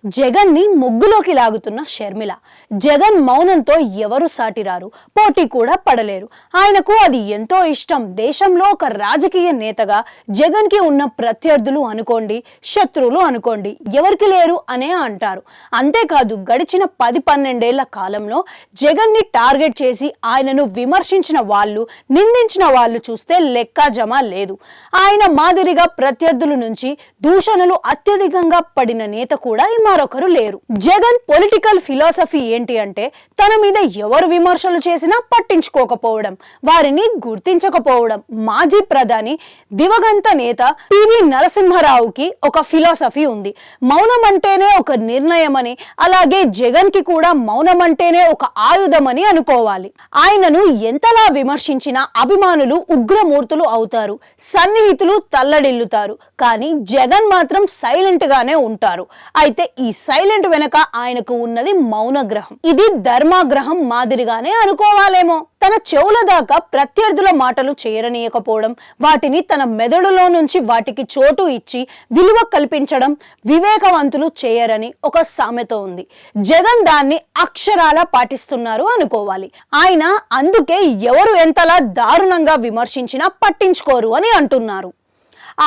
జగన్ ని ముగ్గులోకి లాగుతున్న షర్మిల. జగన్ మౌనంతో ఎవరు సాటిరారు, పోటీ కూడా పడలేరు. ఆయనకు అది ఎంతో ఇష్టం. దేశంలో ఒక రాజకీయ నేతగా జగన్ కి ఉన్న ప్రత్యర్థులు అనుకోండి, శత్రువులు అనుకోండి, ఎవరికి లేరు అనే అంటారు. అంతేకాదు గడిచిన 10-12 ఏళ్ల కాలంలో జగన్ ని టార్గెట్ చేసి ఆయనను విమర్శించిన వాళ్ళు, నిందించిన వాళ్ళు చూస్తే లెక్కాజమా లేదు. ఆయన మాదిరిగా ప్రత్యర్థుల నుంచి దూషణలు అత్యధికంగా పడిన నేత కూడా మరొకరు లేరు. జగన్ పొలిటికల్ ఫిలాసఫీ ఏంటి అంటే తన మీద ఎవరు విమర్శలు చేసినా పట్టించుకోకపోవడం, వారిని గుర్తించకపోవడం. మాజీ ప్రధాని దివంగత నేత పివి నరసింహారావుకి ఒక ఫిలాసఫీ ఉంది. మౌనం అంటేనే ఒక నిర్ణయం అని, అలాగే జగన్ కి కూడా మౌనం అంటేనే ఒక ఆయుధం అని అనుకోవాలి. ఆయనను ఎంతలా విమర్శించినా అభిమానులు ఉగ్రమూర్తులు అవుతారు, సన్నిహితులు తల్లడిల్లుతారు. కానీ జగన్ మాత్రం సైలెంట్ గానే ఉంటారు. అయితే ఈ సైలెంట్ వెనక ఆయనకు ఉన్నది మౌనగ్రహం. ఇది ధర్మాగ్రహం మాదిరిగానే అనుకోవాలేమో. తన చెవుల దాకా ప్రత్యర్థుల మాటలు చేరనీయకపోవడం, వాటిని తన మెదడులో నుంచి వాటికి చోటు ఇచ్చి విలువ కల్పించడం వివేకవంతులు చేయరని ఒక సామెత ఉంది. జగన్ దాన్ని అక్షరాలా పాటిస్తున్నారు అనుకోవాలి. ఆయన అందుకే ఎవరు ఎంతలా దారుణంగా విమర్శించినా పట్టించుకోరు అని అంటున్నారు.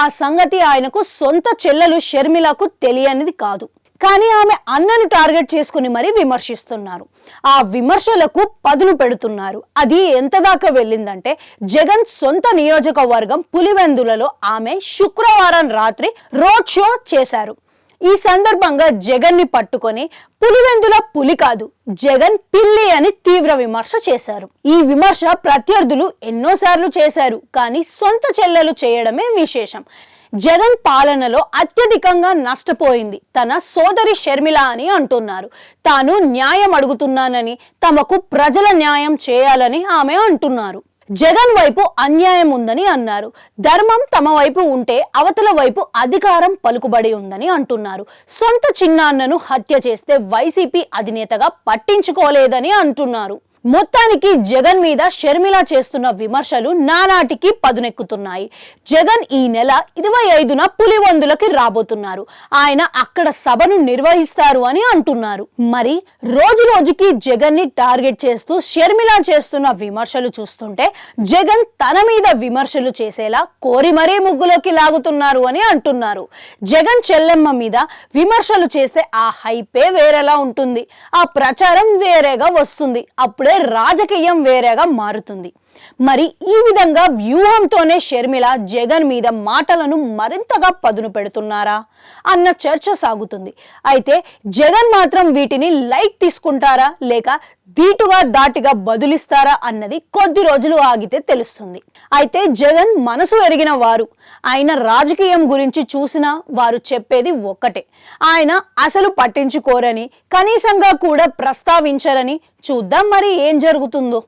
ఆ సంగతి ఆయనకు సొంత చెల్లెలు షర్మిలకు తెలియనిది కాదు. కానీ ఆమె అన్నను టార్గెట్ చేసుకుని మరీ విమర్శిస్తున్నారు. ఆ విమర్శలకు పదును పెడుతున్నారు. అది ఎంత దాకా వెళ్ళిందంటే జగన్ సొంత నియోజకవర్గం పులివెందులలో ఆమె శుక్రవారం రాత్రి రోడ్ షో చేశారు. ఈ సందర్భంగా జగన్ ని పట్టుకొని పులివెందుల పులి కాదు, జగన్ పిల్లి అని తీవ్ర విమర్శ చేశారు. ఈ విమర్శ ప్రత్యర్థులు ఎన్నోసార్లు చేశారు, కానీ సొంత చెల్లెలు చేయడమే విశేషం. జగన్ పాలనలో అత్యధికంగా నష్టపోయింది తన సోదరి షర్మిల అని అంటున్నారు. తాను న్యాయం అడుగుతున్నానని, తమకు ప్రజల న్యాయం చేయాలని ఆమె అంటున్నారు. జగన్ వైపు అన్యాయం ఉందని అన్నారు. ధర్మం తమ వైపు ఉంటే అవతల వైపు అధికారం పలుకుబడి ఉందని అంటున్నారు. సొంత చిన్నాన్నను హత్య చేస్తే వైసీపీ అధినేతగా పట్టించుకోలేదని అంటున్నారు. మొత్తానికి జగన్ మీద షర్మిల చేస్తున్న విమర్శలు నానాటికి పదునెక్కుతున్నాయి. జగన్ ఈ నెల 25న పులివెందులకి రాబోతున్నారు. ఆయన అక్కడ సభను నిర్వహిస్తారు అని అంటున్నారు. మరి రోజు రోజుకి జగన్ ని టార్గెట్ చేస్తూ షర్మిల చేస్తున్న విమర్శలు చూస్తుంటే జగన్ తన మీద విమర్శలు చేసేలా కోరి మరీ ముగ్గులోకి లాగుతున్నారు అని అంటున్నారు. జగన్ చెల్లెమ్మ మీద విమర్శలు చేస్తే ఆ హైపే వేరేలా ఉంటుంది, ఆ ప్రచారం వేరేగా వస్తుంది, అప్పుడే రాజకీయం వేరేగా మారుతుంది. మరి ఈ విధంగా వ్యూహంతోనే షర్మిల జగన్ మీద మాటలను మరింతగా పదును పెడుతున్నారా అన్న చర్చ సాగుతుంది. అయితే జగన్ మాత్రం వీటిని లైట్ తీసుకుంటారా లేక ధీటుగా దాటిగా బదులిస్తారా అన్నది కొద్ది రోజులు ఆగితే తెలుస్తుంది. అయితే జగన్ మనసు ఎరిగిన వారు. ఆయన రాజకీయం గురించి చూసినా వారు చెప్పేది ఒక్కటే, ఆయన అసలు పట్టించుకోరని, కనీసంగా కూడా ప్రస్తావించరని. చూద్దాం మరి ఏం జరుగుతుందో.